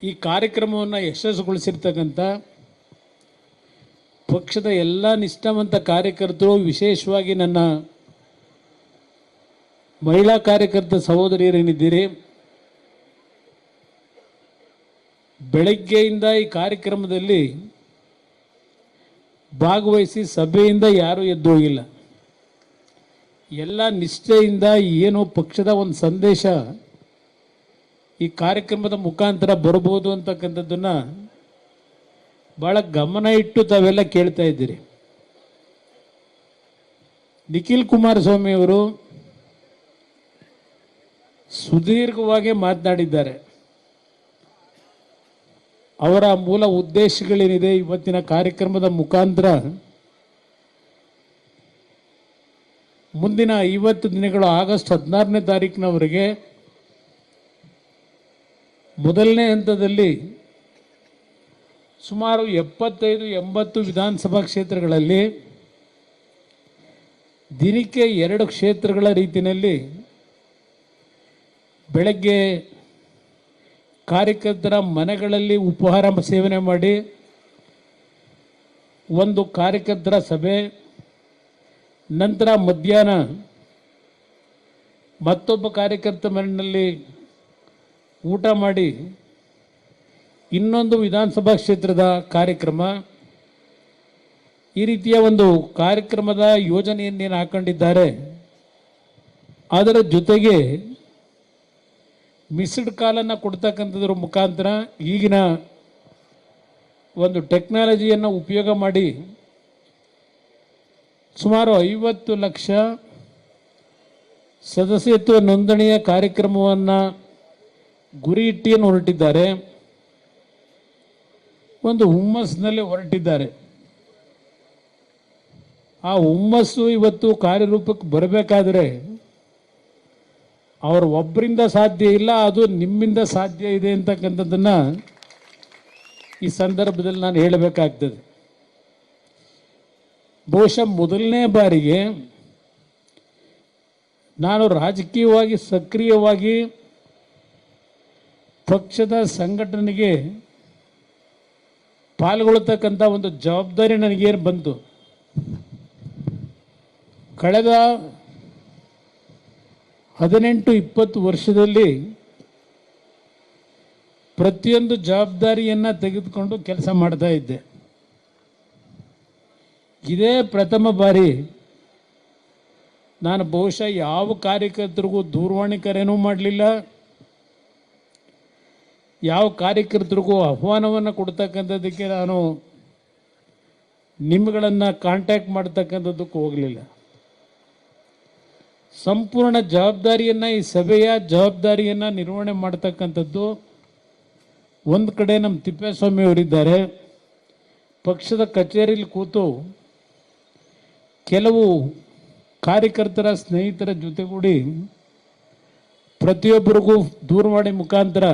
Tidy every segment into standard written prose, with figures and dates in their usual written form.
ಈ ಕಾರ್ಯಕ್ರಮವನ್ನು ಯಶಸ್ವಿಗೊಳಿಸಿರ್ತಕ್ಕಂಥ ಪಕ್ಷದ ಎಲ್ಲ ನಿಷ್ಠಾವಂತ ಕಾರ್ಯಕರ್ತರು, ವಿಶೇಷವಾಗಿ ನನ್ನ ಮಹಿಳಾ ಕಾರ್ಯಕರ್ತ ಸಹೋದರಿಯರೇನಿದ್ದೀರಿ, ಬೆಳಗ್ಗೆಯಿಂದ ಈ ಕಾರ್ಯಕ್ರಮದಲ್ಲಿ ಭಾಗವಹಿಸಿ ಸಭೆಯಿಂದ ಯಾರೂ ಎದ್ದು ಹೋಗಿಲ್ಲ. ಎಲ್ಲ ನಿಷ್ಠೆಯಿಂದ ಏನು ಪಕ್ಷದ ಒಂದು ಸಂದೇಶ ಈ ಕಾರ್ಯಕ್ರಮದ ಮುಖಾಂತರ ಬರ್ಬೋದು ಅಂತಕ್ಕಂಥದ್ದನ್ನು ಭಾಳ ಗಮನ ಇಟ್ಟು ತಾವೆಲ್ಲ ಕೇಳ್ತಾ ಇದ್ದೀರಿ. ನಿಖಿಲ್ ಕುಮಾರಸ್ವಾಮಿ ಅವರು ಸುದೀರ್ಘವಾಗಿ ಮಾತನಾಡಿದ್ದಾರೆ. ಅವರ ಮೂಲ ಉದ್ದೇಶಗಳೇನಿದೆ ಇವತ್ತಿನ ಕಾರ್ಯಕ್ರಮದ ಮುಖಾಂತರ ಮುಂದಿನ 50 ದಿನಗಳು ಆಗಸ್ಟ್ 16ನೇ ತಾರೀಕಿನವರೆಗೆ ಮೊದಲನೇ ಹಂತದಲ್ಲಿ ಸುಮಾರು 75-80 ವಿಧಾನಸಭಾ ಕ್ಷೇತ್ರಗಳಲ್ಲಿ ದಿನಕ್ಕೆ 2 ಕ್ಷೇತ್ರಗಳ ರೀತಿಯಲ್ಲಿ ಬೆಳಗ್ಗೆ ಕಾರ್ಯಕರ್ತರ ಮನೆಗಳಲ್ಲಿ ಉಪಹಾರ ಸೇವನೆ ಮಾಡಿ ಒಂದು ಕಾರ್ಯಕರ್ತರ ಸಭೆ, ನಂತರ ಮಧ್ಯಾಹ್ನ ಮತ್ತೊಬ್ಬ ಕಾರ್ಯಕರ್ತ ಮನೆಯಲ್ಲಿ ಊಟ ಮಾಡಿ ಇನ್ನೊಂದು ವಿಧಾನಸಭಾ ಕ್ಷೇತ್ರದ ಕಾರ್ಯಕ್ರಮ, ಈ ರೀತಿಯ ಒಂದು ಕಾರ್ಯಕ್ರಮದ ಯೋಜನೆಯನ್ನೇನು ಹಾಕೊಂಡಿದ್ದಾರೆ. ಅದರ ಜೊತೆಗೆ ಮಿಸ್ಡ್ ಕಾಲನ್ನು ಕೊಡ್ತಕ್ಕಂಥದ್ರ ಮುಖಾಂತರ ಈಗಿನ ಒಂದು ಟೆಕ್ನಾಲಜಿಯನ್ನು ಉಪಯೋಗ ಮಾಡಿ ಸುಮಾರು 50 ಲಕ್ಷ ಸದಸ್ಯತ್ವ ನೋಂದಣಿಯ ಕಾರ್ಯಕ್ರಮವನ್ನು ಗುರಿ ಇಟ್ಟಿಯನ್ನು ಹೊರಟಿದ್ದಾರೆ. ಒಂದು ಹುಮ್ಮಸ್ಸಿನಲ್ಲಿ ಹೊರಟಿದ್ದಾರೆ. ಆ ಹುಮ್ಮಸ್ಸು ಇವತ್ತು ಕಾರ್ಯರೂಪಕ್ಕೆ ಬರಬೇಕಾದ್ರೆ ಅವರು ಒಬ್ಬರಿಂದ ಸಾಧ್ಯ ಇಲ್ಲ, ಅದು ನಿಮ್ಮಿಂದ ಸಾಧ್ಯ ಇದೆ ಅಂತಕ್ಕಂಥದ್ದನ್ನು ಈ ಸಂದರ್ಭದಲ್ಲಿ ನಾನು ಹೇಳಬೇಕಾಗ್ತದೆ. ಬಹುಶಃ ಮೊದಲನೇ ಬಾರಿಗೆ ನಾನು ರಾಜಕೀಯವಾಗಿ ಸಕ್ರಿಯವಾಗಿ ಪಕ್ಷದ ಸಂಘಟನೆಗೆ ಪಾಲ್ಗೊಳ್ತಕ್ಕಂಥ ಒಂದು ಜವಾಬ್ದಾರಿ ನನಗೇನು ಬಂತು. ಕಳೆದ 18-20 ವರ್ಷದಲ್ಲಿ ಪ್ರತಿಯೊಂದು ಜವಾಬ್ದಾರಿಯನ್ನು ತೆಗೆದುಕೊಂಡು ಕೆಲಸ ಮಾಡ್ತಾ ಇದ್ದೆ. ಇದೇ ಪ್ರಥಮ ಬಾರಿ ನಾನು ಬಹುಶಃ ಯಾವ ಕಾರ್ಯಕರ್ತರಿಗೂ ದೂರವಾಣಿ ಕರೆನೂ ಮಾಡಲಿಲ್ಲ, ಯಾವ ಕಾರ್ಯಕರ್ತರಿಗೂ ಆಹ್ವಾನವನ್ನು ಕೊಡ್ತಕ್ಕಂಥದ್ದಕ್ಕೆ ನಾನು ನಿಮ್ಮಗಳನ್ನು ಕಾಂಟ್ಯಾಕ್ಟ್ ಮಾಡ್ತಕ್ಕಂಥದ್ದಕ್ಕೂ ಹೋಗಲಿಲ್ಲ. ಸಂಪೂರ್ಣ ಜವಾಬ್ದಾರಿಯನ್ನು, ಈ ಸಭೆಯ ಜವಾಬ್ದಾರಿಯನ್ನು ನಿರ್ವಹಣೆ ಮಾಡ್ತಕ್ಕಂಥದ್ದು ಒಂದು ಕಡೆ ನಮ್ಮ ತಿಪ್ಪೇಸ್ವಾಮಿ ಅವರಿದ್ದಾರೆ. ಪಕ್ಷದ ಕಚೇರಿಯಲ್ಲಿ ಕೂತು ಕೆಲವು ಕಾರ್ಯಕರ್ತರ ಸ್ನೇಹಿತರ ಜೊತೆಗೂಡಿ ಪ್ರತಿಯೊಬ್ಬರಿಗೂ ದೂರವಾಣಿ ಮುಖಾಂತರ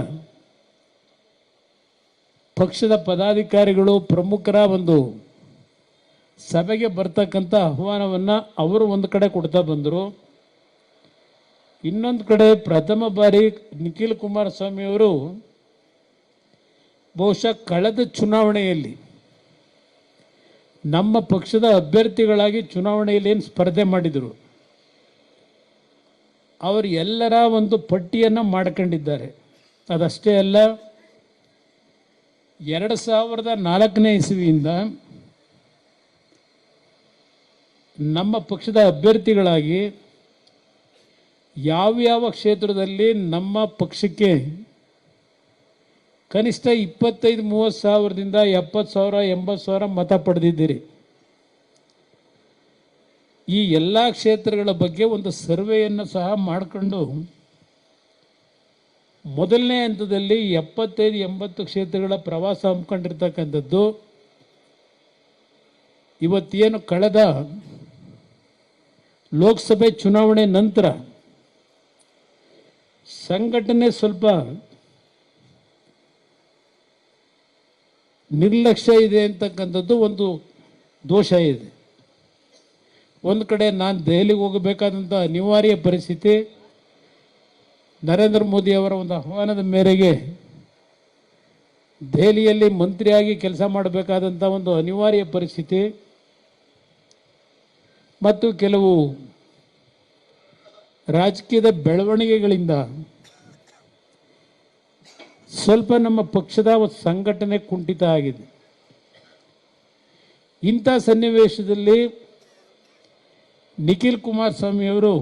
ಪಕ್ಷದ ಪದಾಧಿಕಾರಿಗಳು ಪ್ರಮುಖರ ಒಂದು ಸಭೆಗೆ ಬರ್ತಕ್ಕಂಥ ಆಹ್ವಾನವನ್ನು ಅವರು ಒಂದು ಕಡೆ ಕೊಡ್ತಾ ಬಂದರು. ಇನ್ನೊಂದು ಕಡೆ ಪ್ರಥಮ ಬಾರಿ ನಿಖಿಲ್ ಕುಮಾರಸ್ವಾಮಿ ಅವರು ಬಹುಶಃ ಕಳೆದ ಚುನಾವಣೆಯಲ್ಲಿ ನಮ್ಮ ಪಕ್ಷದ ಅಭ್ಯರ್ಥಿಗಳಾಗಿ ಚುನಾವಣೆಯಲ್ಲಿ ಏನು ಸ್ಪರ್ಧೆ ಮಾಡಿದರು, ಅವರು ಎಲ್ಲರ ಒಂದು ಪಟ್ಟಿಯನ್ನು ಮಾಡ್ಕೊಂಡಿದ್ದಾರೆ. ಅದಷ್ಟೇ ಅಲ್ಲ, 2004ನೇ ಇಸವಿಯಿಂದ ನಮ್ಮ ಪಕ್ಷದ ಅಭ್ಯರ್ಥಿಗಳಾಗಿ ಯಾವ್ಯಾವ ಕ್ಷೇತ್ರದಲ್ಲಿ ನಮ್ಮ ಪಕ್ಷಕ್ಕೆ ಕನಿಷ್ಠ 25-30 ಸಾವಿರದಿಂದ 70,000-80,000 ಮತ ಪಡೆದಿದ್ದೀರಿ. ಈ ಎಲ್ಲ ಕ್ಷೇತ್ರಗಳ ಬಗ್ಗೆ ಒಂದು ಸರ್ವೆಯನ್ನು ಸಹ ಮಾಡಿಕೊಂಡು ಮೊದಲನೇ ಹಂತದಲ್ಲಿ 75-80 ಕ್ಷೇತ್ರಗಳ ಪ್ರವಾಸ ಹಮ್ಮಿಕೊಂಡಿರ್ತಕ್ಕಂಥದ್ದು. ಇವತ್ತೇನು ಕಳೆದ ಲೋಕಸಭೆ ಚುನಾವಣೆ ನಂತರ ಸಂಘಟನೆ ಸ್ವಲ್ಪ ನಿರ್ಲಕ್ಷ್ಯ ಇದೆ ಅಂತಕ್ಕಂಥದ್ದು ಒಂದು ದೋಷ ಇದೆ. ಒಂದು ಕಡೆ ನಾನು ದೆಹಲಿಗೆ ಹೋಗಬೇಕಾದಂಥ ಅನಿವಾರ್ಯ ಪರಿಸ್ಥಿತಿ, ನರೇಂದ್ರ ಮೋದಿ ಅವರ ಒಂದು ಆಹ್ವಾನದ ಮೇರೆಗೆ ದೆಹಲಿಯಲ್ಲಿ ಮಂತ್ರಿಯಾಗಿ ಕೆಲಸ ಮಾಡಬೇಕಾದಂಥ ಒಂದು ಅನಿವಾರ್ಯ ಪರಿಸ್ಥಿತಿ ಮತ್ತು ಕೆಲವು ರಾಜಕೀಯದ ಬೆಳವಣಿಗೆಗಳಿಂದ ಸ್ವಲ್ಪ ನಮ್ಮ ಪಕ್ಷದ ಸಂಘಟನೆ ಕುಂಠಿತ ಆಗಿದೆ. ಇಂಥ ಸನ್ನಿವೇಶದಲ್ಲಿ ನಿಖಿಲ್ ಕುಮಾರಸ್ವಾಮಿಯವರು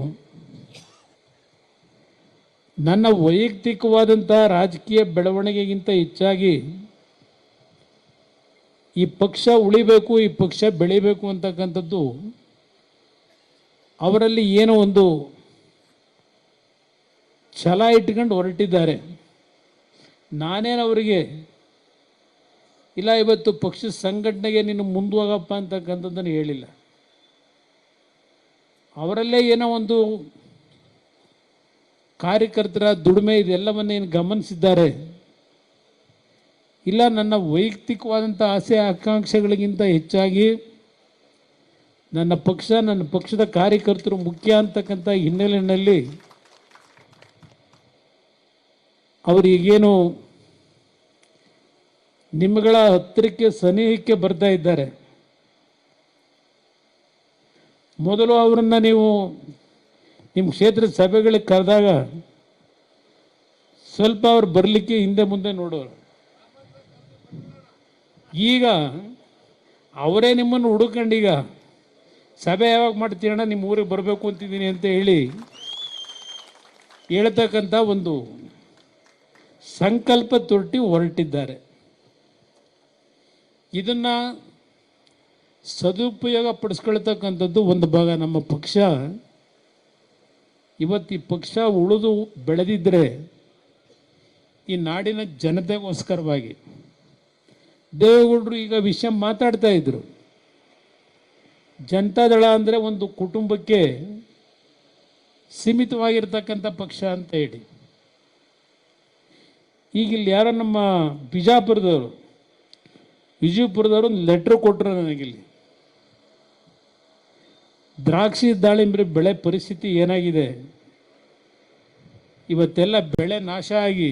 ನನ್ನ ವೈಯಕ್ತಿಕವಾದಂಥ ರಾಜಕೀಯ ಬೆಳವಣಿಗೆಗಿಂತ ಹೆಚ್ಚಾಗಿ ಈ ಪಕ್ಷ ಉಳಿಬೇಕು, ಈ ಪಕ್ಷ ಬೆಳಿಬೇಕು ಅಂತಕ್ಕಂಥದ್ದು ಅವರಲ್ಲಿ ಏನೋ ಒಂದು ಛಲ ಇಟ್ಕೊಂಡು ಹೊರಟಿದ್ದಾರೆ. ನಾನೇನು ಅವರಿಗೆ ಇಲ್ಲ ಇವತ್ತು ಪಕ್ಷದ ಸಂಘಟನೆಗೆ ನೀನು ಮುಂದುವಗಪ್ಪ ಅಂತಕ್ಕಂಥದ್ದನ್ನು ಹೇಳಿಲ್ಲ. ಅವರಲ್ಲೇ ಏನೋ ಒಂದು ಕಾರ್ಯಕರ್ತರ ದುಡಿಮೆ ಇದೆಲ್ಲವನ್ನೇನು ಗಮನಿಸಿದ್ದಾರೆ. ಇಲ್ಲ ನನ್ನ ವೈಯಕ್ತಿಕವಾದಂಥ ಆಸೆ ಆಕಾಂಕ್ಷೆಗಳಿಗಿಂತ ಹೆಚ್ಚಾಗಿ ನನ್ನ ಪಕ್ಷ, ನನ್ನ ಪಕ್ಷದ ಕಾರ್ಯಕರ್ತರು ಮುಖ್ಯ ಅಂತಕ್ಕಂಥ ಹಿನ್ನೆಲೆಯಲ್ಲಿ ಅವರಿಗೇನು ನಿಮ್ಮಗಳ ಹತ್ತಿರಕ್ಕೆ ಸನಿಹಕ್ಕೆ ಬರ್ತಾ ಇದ್ದಾರೆ. ಮೊದಲು ಅವರನ್ನು ನೀವು ನಿಮ್ಮ ಕ್ಷೇತ್ರದ ಸಭೆಗಳಿಗೆ ಕರೆದಾಗ ಸ್ವಲ್ಪ ಅವ್ರು ಬರಲಿಕ್ಕೆ ಹಿಂದೆ ಮುಂದೆ ನೋಡೋರು. ಈಗ ಅವರೇ ನಿಮ್ಮನ್ನು ಹುಡುಕಂಡೀಗ ಸಭೆ ಯಾವಾಗ ಮಾಡ್ತೀರಣ್ಣ, ನಿಮ್ಮ ಊರಿಗೆ ಬರಬೇಕು ಅಂತಿದ್ದೀನಿ ಅಂತ ಹೇಳ್ತಕ್ಕಂಥ ಒಂದು ಸಂಕಲ್ಪ ತೊಟ್ಟಿ ಹೊರಟಿದ್ದಾರೆ. ಇದನ್ನು ಸದುಪಯೋಗ ಪಡಿಸ್ಕೊಳ್ತಕ್ಕಂಥದ್ದು ಒಂದು ಭಾಗ. ನಮ್ಮ ಪಕ್ಷ ಇವತ್ತು ಈ ಪಕ್ಷ ಉಳಿದು ಬೆಳೆದಿದ್ದರೆ ಈ ನಾಡಿನ ಜನತೆಗೋಸ್ಕರವಾಗಿ. ದೇವೇಗೌಡರು ಈಗ ವಿಷಯ ಮಾತಾಡ್ತಾ ಇದ್ರು, ಜನತಾದಳ ಅಂದರೆ ಒಂದು ಕುಟುಂಬಕ್ಕೆ ಸೀಮಿತವಾಗಿರ್ತಕ್ಕಂಥ ಪಕ್ಷ ಅಂತ ಹೇಳಿ. ಈಗ ಇಲ್ಲಿ ಯಾರೋ ನಮ್ಮ ವಿಜಯಪುರದವರು ಒಂದು ಲೆಟ್ರ್ ಕೊಟ್ಟರು ನನಗಿಲ್ಲಿ. ದ್ರಾಕ್ಷಿ ದಾಳಿಂಬೆ ಬೆಳೆ ಪರಿಸ್ಥಿತಿ ಏನಾಗಿದೆ, ಇವತ್ತೆಲ್ಲ ಬೆಳೆ ನಾಶ ಆಗಿ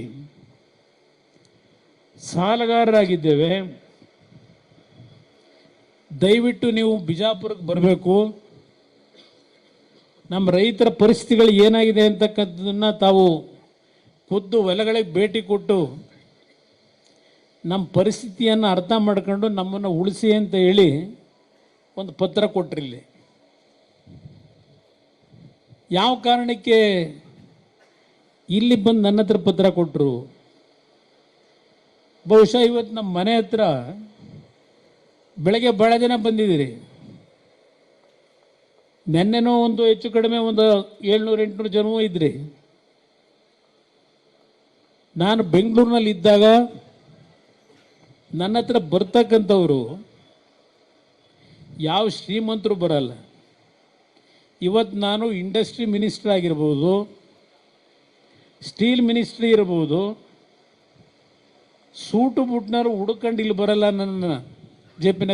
ಸಾಲಗಾರರಾಗಿದ್ದೇವೆ, ದಯವಿಟ್ಟು ನೀವು ಬಿಜಾಪುರಕ್ಕೆ ಬರಬೇಕು, ನಮ್ಮ ರೈತರ ಪರಿಸ್ಥಿತಿಗಳು ಏನಾಗಿದೆ ಅಂತಕ್ಕಂಥದ್ದನ್ನು ತಾವು ಖುದ್ದು ಹೊಲಗಳಿಗೆ ಭೇಟಿ ಕೊಟ್ಟು ನಮ್ಮ ಪರಿಸ್ಥಿತಿಯನ್ನು ಅರ್ಥ ಮಾಡ್ಕೊಂಡು ನಮ್ಮನ್ನು ಉಳಿಸಿ ಅಂತ ಹೇಳಿ ಒಂದು ಪತ್ರ ಕೊಟ್ಟರಿಲ್ಲಿ. ಯಾವ ಕಾರಣಕ್ಕೆ ಇಲ್ಲಿ ಬಂದು ನನ್ನ ಹತ್ರ ಪತ್ರ ಕೊಟ್ಟರು? ಬಹುಶಃ ಇವತ್ತು ನಮ್ಮ ಮನೆ ಹತ್ರ ಬೆಳಗ್ಗೆ ಭಾಳ ಜನ ಬಂದಿದ್ದೀರಿ. ನೆನ್ನೆನೂ ಒಂದು ಹೆಚ್ಚು ಕಡಿಮೆ ಒಂದು 700-800 ಜನವೂ ಇದ್ರಿ. ನಾನು ಬೆಂಗಳೂರಿನಲ್ಲಿ ಇದ್ದಾಗ ನನ್ನ ಹತ್ರ ಬರ್ತಕ್ಕಂಥವ್ರು ಯಾವ ಶ್ರೀಮಂತರು ಬರಲ್ಲ. ಇವತ್ತು ನಾನು ಇಂಡಸ್ಟ್ರಿ ಮಿನಿಸ್ಟರ್ ಆಗಿರ್ಬೋದು, ಸ್ಟೀಲ್ ಮಿನಿಸ್ಟ್ರಿ ಇರ್ಬೋದು, ಸೂಟು ಬುಟ್ನರು ಹುಡುಕೊಂಡು ಇಲ್ಲಿ ಬರಲ್ಲ. ನನ್ನ ಜೆ ಪಿ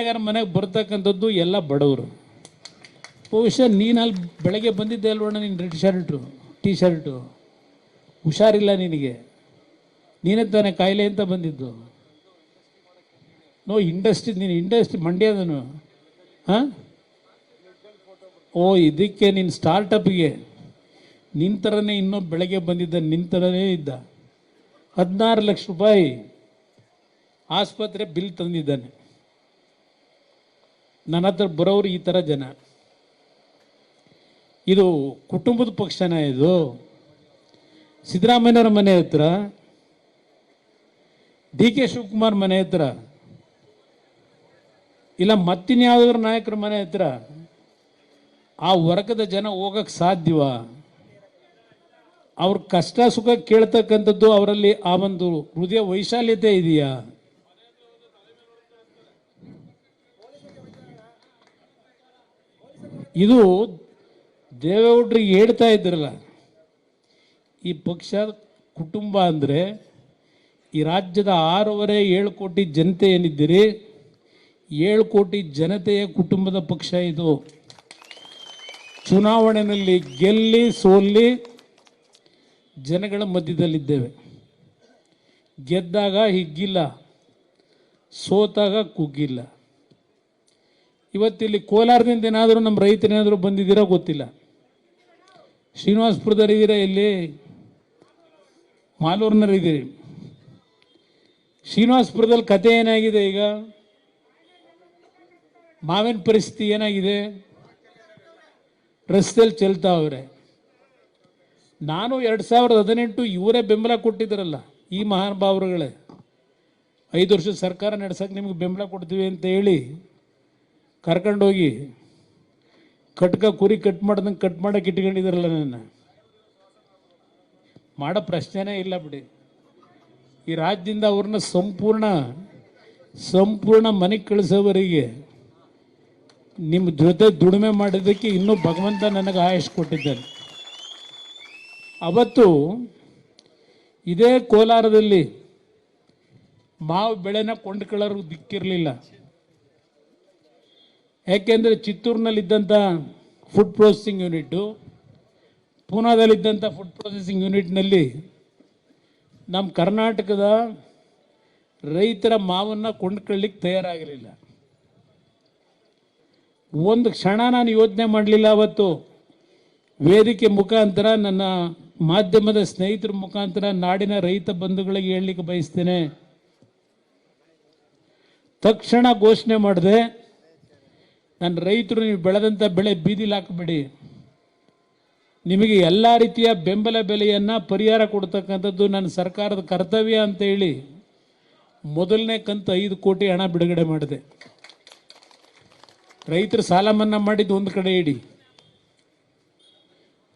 ನಗರ ಮನೆಗೆ ಬರ್ತಕ್ಕಂಥದ್ದು ಎಲ್ಲ ಬಡವರು. ಬಹುಶಃ ನೀನು ಅಲ್ಲಿ ಬೆಳಗ್ಗೆ ಬಂದಿದ್ದೆ ಅಲ್ವಣ್ಣ, ನೀನು ರೆಡ್ ಟೀ ಶರ್ಟು, ಹುಷಾರಿಲ್ಲ ನಿನಗೆ, ನೀನೇ ತಾನೇ ಕಾಯಿಲೆ ಅಂತ ಬಂದಿದ್ದು. ನೀನು ಇಂಡಸ್ಟ್ರಿ ಮಂಡ್ಯದನು. ಹಾಂ, ಇದಕ್ಕೆ ನೀನು ಸ್ಟಾರ್ಟಪ್ಗೆ ನಿನ್ನ ಥರನೇ ಇನ್ನೂ ಬೆಳಗ್ಗೆ ಬಂದಿದ್ದ, ನಿನ್ನ ಥರನೇ ಇದ್ದ. 16 ಲಕ್ಷ ರೂಪಾಯಿ ಆಸ್ಪತ್ರೆ ಬಿಲ್ ತಂದಿದ್ದಾನೆ. ನನ್ನ ಹತ್ರ ಬರೋರು ಈ ಥರ ಜನ. ಇದು ಕುಟುಂಬದ ಪಕ್ಷನ? ಇದು ಸಿದ್ದರಾಮಯ್ಯನವ್ರ ಮನೆ ಹತ್ರ, ಡಿ ಕೆ ಶಿವಕುಮಾರ್ ಮನೆ ಹತ್ರ, ಇಲ್ಲ ಮತ್ತಿನ್ಯಾವುದಾದ್ರು ನಾಯಕರ ಮನೆ ಹತ್ರ ಆ ವರ್ಗದ ಜನ ಹೋಗಕ್ಕೆ ಸಾಧ್ಯವಾ? ಅವ್ರ ಕಷ್ಟ ಸುಖ ಕೇಳ್ತಕ್ಕಂಥದ್ದು ಅವರಲ್ಲಿ ಆ ಒಂದು ಹೃದಯ ವೈಶಾಲ್ಯತೆ ಇದೆಯಾ? ಇದು ದೇವೇಗೌಡರಿಗೆ ಹೇಳ್ತಾ ಇದ್ರಲ್ಲ, ಈ ಪಕ್ಷ ಕುಟುಂಬ ಅಂದರೆ ಈ ರಾಜ್ಯದ 6.5-7 ಕೋಟಿ ಜನತೆ ಏನಿದ್ದೀರಿ, 7 ಕೋಟಿ ಜನತೆಯ ಕುಟುಂಬದ ಪಕ್ಷ ಇದು. ಚುನಾವಣೆಯಲ್ಲಿ ಗೆಲ್ಲಿ ಸೋಲ್ಲಿ ಜನಗಳ ಮಧ್ಯದಲ್ಲಿದ್ದೇವೆ. ಗೆದ್ದಾಗ ಹಿಗ್ಗಿಲ್ಲ, ಸೋತಾಗ ಕುಗ್ಗಿಲ್ಲ. ಇವತ್ತಿಲ್ಲಿ ಕೋಲಾರದಿಂದ ಏನಾದರೂ ನಮ್ಮ ರೈತರೇನಾದರೂ ಬಂದಿದ್ದೀರಾ ಗೊತ್ತಿಲ್ಲ. ಶ್ರೀನಿವಾಸಪುರದಲ್ಲಿದ್ದೀರಾ, ಇಲ್ಲಿ ಮಾಲೂರಿನಲ್ಲಿದ್ದೀರಿ. ಶ್ರೀನಿವಾಸಪುರದಲ್ಲಿ ಕತೆ ಏನಾಗಿದೆ? ಈಗ ಮಾವಿನ ಪರಿಸ್ಥಿತಿ ಏನಾಗಿದೆ? ರಸ್ತೆಯಲ್ಲಿ ಚೆಲ್ತಾವ್ರೆ. ನಾನು 2018 ಇವರೇ ಬೆಂಬಲ ಕೊಟ್ಟಿದ್ದರಲ್ಲ, ಈ ಮಹಾನುಭಾವರುಗಳೇ, 5 ವರ್ಷ ಸರ್ಕಾರ ನಡೆಸಕ್ಕೆ ನಿಮ್ಗೆ ಬೆಂಬಲ ಕೊಡ್ತೀವಿ ಅಂತ ಹೇಳಿ ಕರ್ಕೊಂಡೋಗಿ ಕುರಿ ಕಟ್ ಮಾಡ್ದಂಗೆ ಕಟ್ ಮಾಡಕ್ಕೆ ಇಟ್ಕೊಂಡಿದ್ದಾರಲ್ಲ. ನನ್ನ ಮಾಡೋ ಪ್ರಶ್ನೆನೇ ಇಲ್ಲ ಬಿಡಿ. ಈ ರಾಜ್ಯದಿಂದ ಅವ್ರನ್ನ ಸಂಪೂರ್ಣ ಮನೆಗೆ ಕಳಿಸೋವರೆಗೆ ನಿಮ್ಮ ಜೊತೆ ದುಡಿಮೆ ಮಾಡಿದ್ದಕ್ಕೆ ಇನ್ನೂ ಭಗವಂತ ನನಗೆ ಆಯುಷ್ ಕೊಟ್ಟಿದ್ದಾನೆ. ಅವತ್ತು ಇದೇ ಕೋಲಾರದಲ್ಲಿ ಮಾವು ಬೆಳೆನ ಕೊಂಡ್ಕೊಳ್ಳೋರು ದಿಕ್ಕಿರಲಿಲ್ಲ. ಯಾಕೆಂದರೆ ಚಿತ್ತೂರಿನಲ್ಲಿದ್ದಂಥ ಫುಡ್ ಪ್ರೊಸೆಸಿಂಗ್ ಯೂನಿಟ್ಟು, ಪೂನಾದಲ್ಲಿದ್ದಂಥ ಫುಡ್ ಪ್ರೊಸೆಸಿಂಗ್ ಯೂನಿಟ್ನಲ್ಲಿ ನಮ್ಮ ಕರ್ನಾಟಕದ ರೈತರ ಮಾವನ್ನು ಕೊಂಡ್ಕೊಳ್ಳಿಕ್ಕೆ ತಯಾರಾಗಿರಲಿಲ್ಲ. ಒಂದು ಕ್ಷಣ ನಾನು ಯೋಚನೆ ಮಾಡಲಿಲ್ಲ. ಅವತ್ತು ವೇದಿಕೆ ಮುಖಾಂತರ, ನನ್ನ ಮಾಧ್ಯಮದ ಸ್ನೇಹಿತರ ಮುಖಾಂತರ ನಾಡಿನ ರೈತ ಬಂಧುಗಳಿಗೆ ಹೇಳಲಿಕ್ಕೆ ಬಯಸ್ತೇನೆ. ತಕ್ಷಣ ಘೋಷಣೆ ಮಾಡಿದೆ, ನನ್ನ ರೈತರು ನೀವು ಬೆಳೆದಂಥ ಬೆಳೆ ಬೀದಿಲಿ ಹಾಕಬೇಡಿ, ನಿಮಗೆ ಎಲ್ಲ ರೀತಿಯ ಬೆಂಬಲ ಬೆಲೆಯನ್ನು ಪರಿಹಾರ ಕೊಡ್ತಕ್ಕಂಥದ್ದು ನನ್ನ ಸರ್ಕಾರದ ಕರ್ತವ್ಯ ಅಂತ ಹೇಳಿ ಮೊದಲನೇ ಕಂತು 5 ಕೋಟಿ ಹಣ ಬಿಡುಗಡೆ ಮಾಡಿದೆ. ರೈತರು ಸಾಲ ಮನ್ನಾ ಮಾಡಿದ್ದು ಒಂದು ಕಡೆ ಇಡಿ.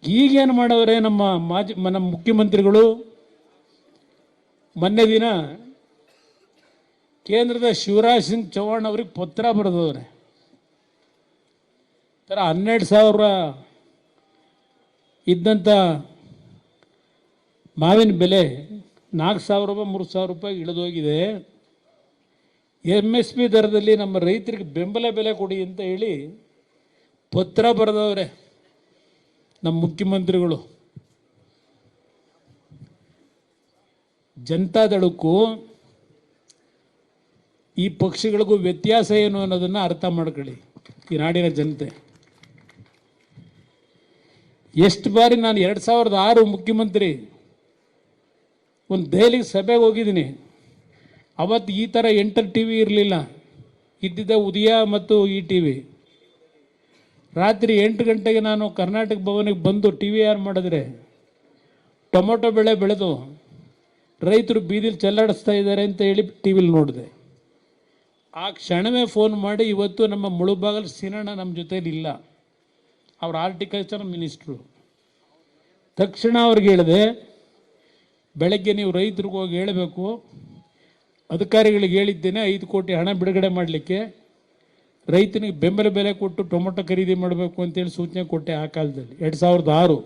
ಈಗೇನು ಮಾಡವ್ರೆ ನಮ್ಮ ಮುಖ್ಯಮಂತ್ರಿಗಳು? ಮೊನ್ನೆ ದಿನ ಕೇಂದ್ರದ ಶಿವರಾಜ್ ಸಿಂಗ್ ಚೌಹಾಣ್ ಅವ್ರಿಗೆ ಪತ್ರ ಬರೆದವ್ರೆ. 12,000 ಇದ್ದಂಥ ಮಾವಿನ ಬೆಲೆ 4,000 ರೂಪಾಯಿ 3,000 ರೂಪಾಯಿ ಇಳಿದೋಗಿದೆ. MSP ದರದಲ್ಲಿ ನಮ್ಮ ರೈತರಿಗೆ ಬೆಂಬಲ ಬೆಲೆ ಕೊಡಿ ಅಂತ ಹೇಳಿ ಪತ್ರ ಬರೆದವ್ರೆ ನಮ್ಮ ಮುಖ್ಯಮಂತ್ರಿಗಳು. ಜನತಾದಳಕ್ಕೂ ಈ ಪಕ್ಷಗಳಿಗೂ ವ್ಯತ್ಯಾಸ ಏನು ಅನ್ನೋದನ್ನು ಅರ್ಥ ಮಾಡ್ಕೊಳ್ಳಿ ಈ ನಾಡಿನ ಜನತೆ. ಎಷ್ಟು ಬಾರಿ ನಾನು 2006 ಮುಖ್ಯಮಂತ್ರಿ ಒಂದು ದೆಹಲಿಗೆ ಸಭೆಗೆ ಹೋಗಿದ್ದೀನಿ. ಅವತ್ತು ಈ ಥರ ಎಂಟರ್ ಟಿ ವಿ ಇರಲಿಲ್ಲ, ಇದ್ದಿದ್ದ ಉದಯ ಮತ್ತು ಈ ಟಿ ವಿ. ರಾತ್ರಿ 8 ಗಂಟೆಗೆ ನಾನು ಕರ್ನಾಟಕ ಭವನಿಗೆ ಬಂದು ಟಿ ವಿ ಆನ್ ಮಾಡಿದ್ರೆ ಟೊಮೊಟೊ ಬೆಳೆ ಬೆಳೆದು ರೈತರು ಬೀದಿಲಿ ಚೆಲ್ಲಾಡಿಸ್ತಾ ಇದ್ದಾರೆ ಅಂತ ಹೇಳಿ ಟಿ ವಿಲಿ ನೋಡಿದೆ. ಆ ಕ್ಷಣವೇ ಫೋನ್ ಮಾಡಿ, ಇವತ್ತು ನಮ್ಮ ಮುಳುಬಾಗಲ್ ಸೀನಣ್ಣ ನಮ್ಮ ಜೊತೆಲಿ ಇಲ್ಲ, ಅವ್ರ ಹಾರ್ಟಿಕಲ್ಚರ್ ಮಿನಿಸ್ಟ್ರು. ತಕ್ಷಣ ಅವ್ರಿಗೆ ಹೇಳಿದೆ, ಬೆಳಗ್ಗೆ ನೀವು ರೈತರಿಗೆ ಹೋಗಿ ಹೇಳಬೇಕು, ಅಧಿಕಾರಿಗಳಿಗೆ ಹೇಳಿದ್ದೇನೆ 5 ಕೋಟಿ ಹಣ ಬಿಡುಗಡೆ ಮಾಡಲಿಕ್ಕೆ, ರೈತನಿಗೆ ಬೆಂಬಲ ಬೆಲೆ ಕೊಟ್ಟು ಟೊಮೊಟೊ ಖರೀದಿ ಮಾಡಬೇಕು ಅಂತೇಳಿ ಸೂಚನೆ ಕೊಟ್ಟೆ ಆ ಕಾಲದಲ್ಲಿ 2006.